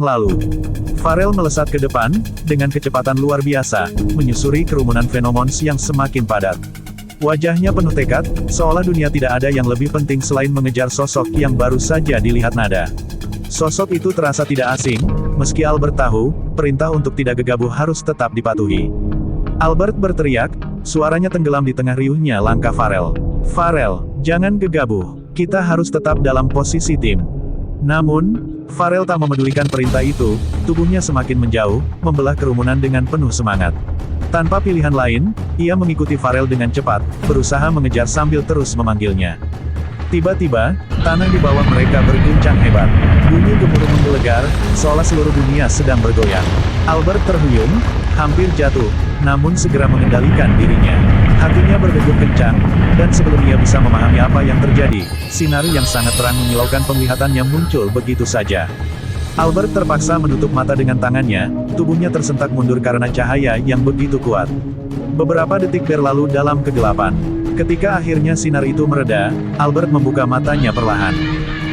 lalu. Farel melesat ke depan, dengan kecepatan luar biasa, menyusuri kerumunan Venomons yang semakin padat. Wajahnya penuh tekad, seolah dunia tidak ada yang lebih penting selain mengejar sosok yang baru saja dilihat Nada. Sosok itu terasa tidak asing, meski Albert tahu, perintah untuk tidak gegabah harus tetap dipatuhi. Albert berteriak, suaranya tenggelam di tengah riuhnya langkah Farel. Farel, jangan gegabah, kita harus tetap dalam posisi tim. Namun, Farel tak memedulikan perintah itu, tubuhnya semakin menjauh, membelah kerumunan dengan penuh semangat. Tanpa pilihan lain, ia mengikuti Farel dengan cepat, berusaha mengejar sambil terus memanggilnya. Tiba-tiba, tanah di bawah mereka berguncang hebat. Bunyi gemuruh menggelegar, seolah seluruh dunia sedang bergoyang. Albert terhuyung, hampir jatuh, namun segera mengendalikan dirinya. Hatinya berdegup kencang, dan sebelum ia bisa memahami apa yang terjadi, sinar yang sangat terang menyilaukan penglihatannya muncul begitu saja. Albert terpaksa menutup mata dengan tangannya, tubuhnya tersentak mundur karena cahaya yang begitu kuat. Beberapa detik berlalu dalam kegelapan. Ketika akhirnya sinar itu mereda, Albert membuka matanya perlahan.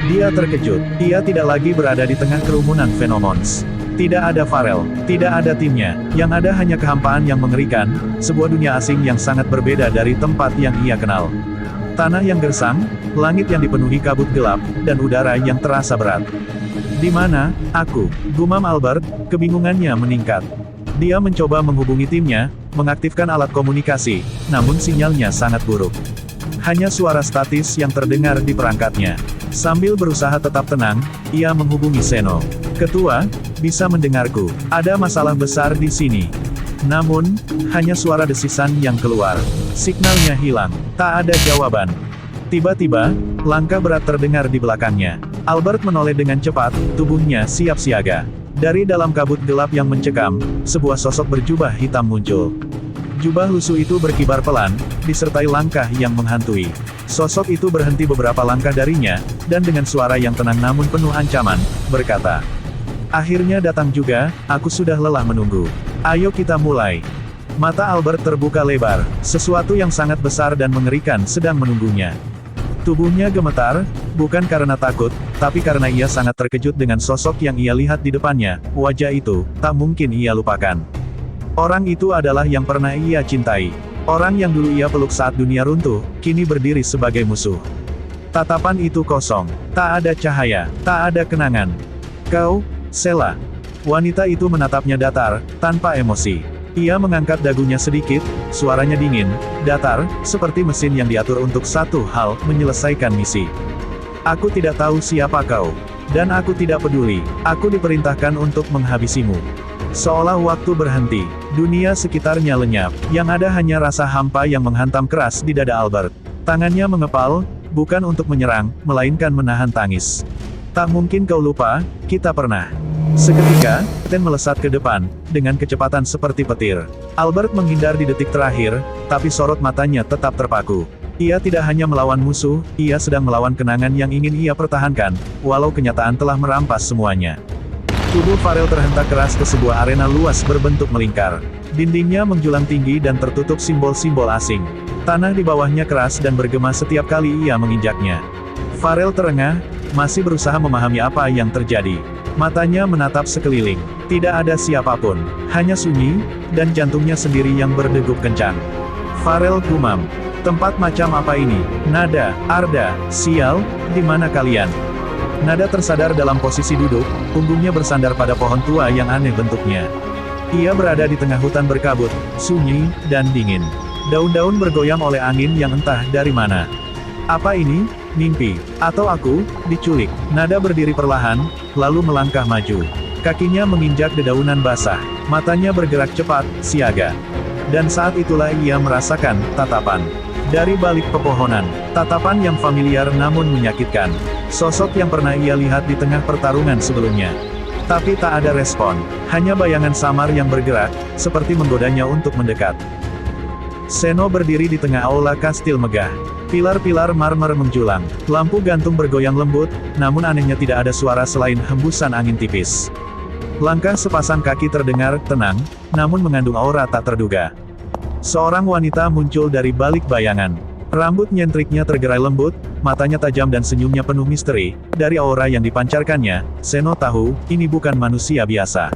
Dia terkejut, ia tidak lagi berada di tengah kerumunan Venomons. Tidak ada Farel, tidak ada timnya, yang ada hanya kehampaan yang mengerikan, sebuah dunia asing yang sangat berbeda dari tempat yang ia kenal. Tanah yang gersang, langit yang dipenuhi kabut gelap, dan udara yang terasa berat. Di mana, aku? Gumam Albert, kebingungannya meningkat. Dia mencoba menghubungi timnya, mengaktifkan alat komunikasi, namun sinyalnya sangat buruk. Hanya suara statis yang terdengar di perangkatnya. Sambil berusaha tetap tenang, ia menghubungi Seno. Ketua, bisa mendengarku? Ada masalah besar di sini. Namun, hanya suara desisan yang keluar. Signalnya hilang. Tak ada jawaban. Tiba-tiba, langkah berat terdengar di belakangnya. Albert menoleh dengan cepat, tubuhnya siap siaga. Dari dalam kabut gelap yang mencekam, sebuah sosok berjubah hitam muncul. Jubah lusuh itu berkibar pelan, disertai langkah yang menghantui. Sosok itu berhenti beberapa langkah darinya, dan dengan suara yang tenang namun penuh ancaman, berkata, "Akhirnya datang juga, aku sudah lelah menunggu. Ayo kita mulai." Mata Albert terbuka lebar, sesuatu yang sangat besar dan mengerikan sedang menunggunya. Tubuhnya gemetar, bukan karena takut, tapi karena ia sangat terkejut dengan sosok yang ia lihat di depannya. Wajah itu, tak mungkin ia lupakan. Orang itu adalah yang pernah ia cintai. Orang yang dulu ia peluk saat dunia runtuh, kini berdiri sebagai musuh. Tatapan itu kosong, tak ada cahaya, tak ada kenangan. "Kau, Sela." Wanita itu menatapnya datar, tanpa emosi. Ia mengangkat dagunya sedikit, suaranya dingin, datar, seperti mesin yang diatur untuk satu hal, menyelesaikan misi. "Aku tidak tahu siapa kau. Dan aku tidak peduli, aku diperintahkan untuk menghabisimu." Seolah waktu berhenti, dunia sekitarnya lenyap, yang ada hanya rasa hampa yang menghantam keras di dada Albert. Tangannya mengepal, bukan untuk menyerang, melainkan menahan tangis. "Tak mungkin kau lupa, kita pernah." Seketika, Ten melesat ke depan, dengan kecepatan seperti petir. Albert menghindar di detik terakhir, tapi sorot matanya tetap terpaku. Ia tidak hanya melawan musuh, ia sedang melawan kenangan yang ingin ia pertahankan, walau kenyataan telah merampas semuanya. Tubuh Farel terhentak keras ke sebuah arena luas berbentuk melingkar. Dindingnya menjulang tinggi dan tertutup simbol-simbol asing. Tanah di bawahnya keras dan bergema setiap kali ia menginjaknya. Farel terengah, masih berusaha memahami apa yang terjadi. Matanya menatap sekeliling. Tidak ada siapapun, hanya sunyi, dan jantungnya sendiri yang berdegup kencang. Farel gumam. "Tempat macam apa ini? Nada, Arda, sial, di mana kalian?" Nada tersadar dalam posisi duduk, punggungnya bersandar pada pohon tua yang aneh bentuknya. Ia berada di tengah hutan berkabut, sunyi, dan dingin. Daun-daun bergoyang oleh angin yang entah dari mana. Apa ini? Mimpi? Atau aku, diculik? Nada berdiri perlahan, lalu melangkah maju. Kakinya menginjak dedaunan basah. Matanya bergerak cepat, siaga. Dan saat itulah ia merasakan tatapan. Dari balik pepohonan, tatapan yang familiar namun menyakitkan. Sosok yang pernah ia lihat di tengah pertarungan sebelumnya. Tapi tak ada respon, hanya bayangan samar yang bergerak, seperti menggodanya untuk mendekat. Seno berdiri di tengah aula kastil megah. Pilar-pilar marmer menjulang, lampu gantung bergoyang lembut, namun anehnya tidak ada suara selain hembusan angin tipis. Langkah sepasang kaki terdengar, tenang, namun mengandung aura tak terduga. Seorang wanita muncul dari balik bayangan. Rambut nyentriknya tergerai lembut, matanya tajam dan senyumnya penuh misteri. Dari aura yang dipancarkannya, Seno tahu, ini bukan manusia biasa.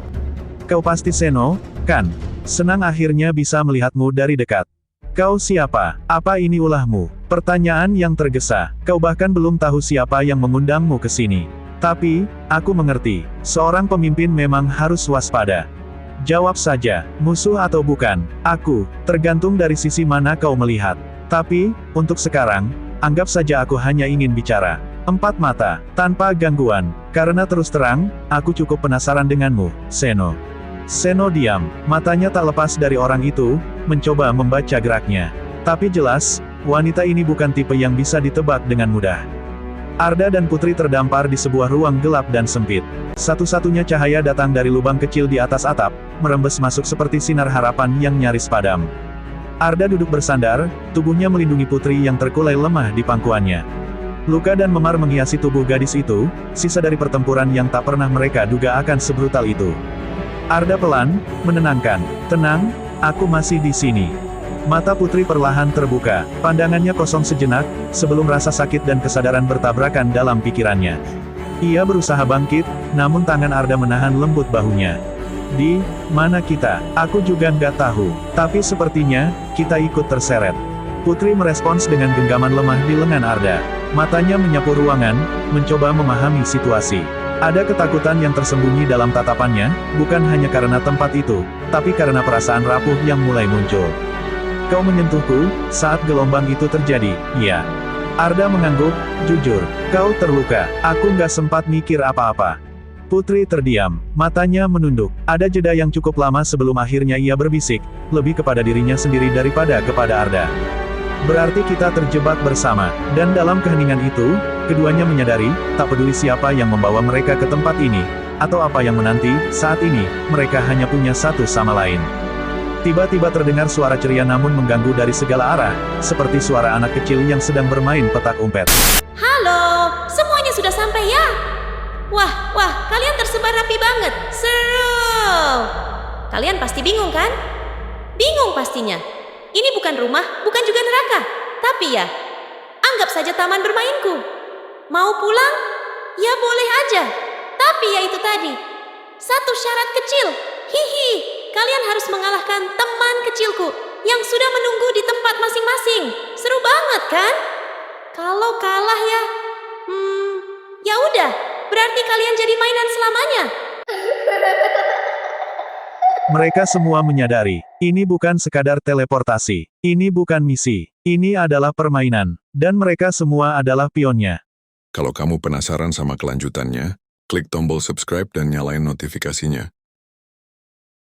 Kau pasti Seno, kan? Senang akhirnya bisa melihatmu dari dekat. Kau siapa? Apa ini ulahmu? Pertanyaan yang tergesa. Kau bahkan belum tahu siapa yang mengundangmu ke sini. Tapi, aku mengerti. Seorang pemimpin memang harus waspada. Jawab saja, musuh atau bukan. Aku, tergantung dari sisi mana kau melihat. Tapi, untuk sekarang, anggap saja aku hanya ingin bicara. 4 mata, tanpa gangguan. Karena terus terang, aku cukup penasaran denganmu, Seno. Seno diam, matanya tak lepas dari orang itu, mencoba membaca geraknya. Tapi jelas, wanita ini bukan tipe yang bisa ditebak dengan mudah. Arda dan Putri terdampar di sebuah ruang gelap dan sempit. Satu-satunya cahaya datang dari lubang kecil di atas atap, merembes masuk seperti sinar harapan yang nyaris padam. Arda duduk bersandar, tubuhnya melindungi Putri yang terkulai lemah di pangkuannya. Luka dan memar menghiasi tubuh gadis itu, sisa dari pertempuran yang tak pernah mereka duga akan sebrutal itu. Arda pelan, menenangkan. Tenang, aku masih di sini. Mata Putri perlahan terbuka, pandangannya kosong sejenak, sebelum rasa sakit dan kesadaran bertabrakan dalam pikirannya. Ia berusaha bangkit, namun tangan Arda menahan lembut bahunya. Di mana kita? Aku juga nggak tahu, tapi sepertinya, kita ikut terseret. Putri merespons dengan genggaman lemah di lengan Arda. Matanya menyapu ruangan, mencoba memahami situasi. Ada ketakutan yang tersembunyi dalam tatapannya, bukan hanya karena tempat itu, tapi karena perasaan rapuh yang mulai muncul. Kau menyentuhku, saat gelombang itu terjadi, ya. Arda mengangguk, jujur, kau terluka, aku nggak sempat mikir apa-apa. Putri terdiam, matanya menunduk. Ada jeda yang cukup lama sebelum akhirnya ia berbisik, lebih kepada dirinya sendiri daripada kepada Arda. Berarti kita terjebak bersama, dan dalam keheningan itu, keduanya menyadari, tak peduli siapa yang membawa mereka ke tempat ini, atau apa yang menanti, saat ini, mereka hanya punya satu sama lain. Tiba-tiba terdengar suara ceria namun mengganggu dari segala arah, seperti suara anak kecil yang sedang bermain petak umpet. Halo, semuanya sudah sampai ya? Wah, kalian tersebar rapi banget. Seru. Kalian pasti bingung kan? Bingung pastinya. Ini bukan rumah, bukan juga neraka. Tapi ya, anggap saja taman bermainku. Mau pulang? Ya boleh aja. Tapi ya itu tadi. Satu syarat kecil. Hihi, kalian harus mengalahkan teman kecilku yang sudah menunggu di tempat masing-masing. Seru banget kan? Kalau kalah ya, ya udah, berarti kalian jadi mainan selamanya. Mereka semua menyadari, ini bukan sekadar teleportasi, ini bukan misi, ini adalah permainan, dan mereka semua adalah pionnya. Kalau kamu penasaran sama kelanjutannya, klik tombol subscribe dan nyalain notifikasinya.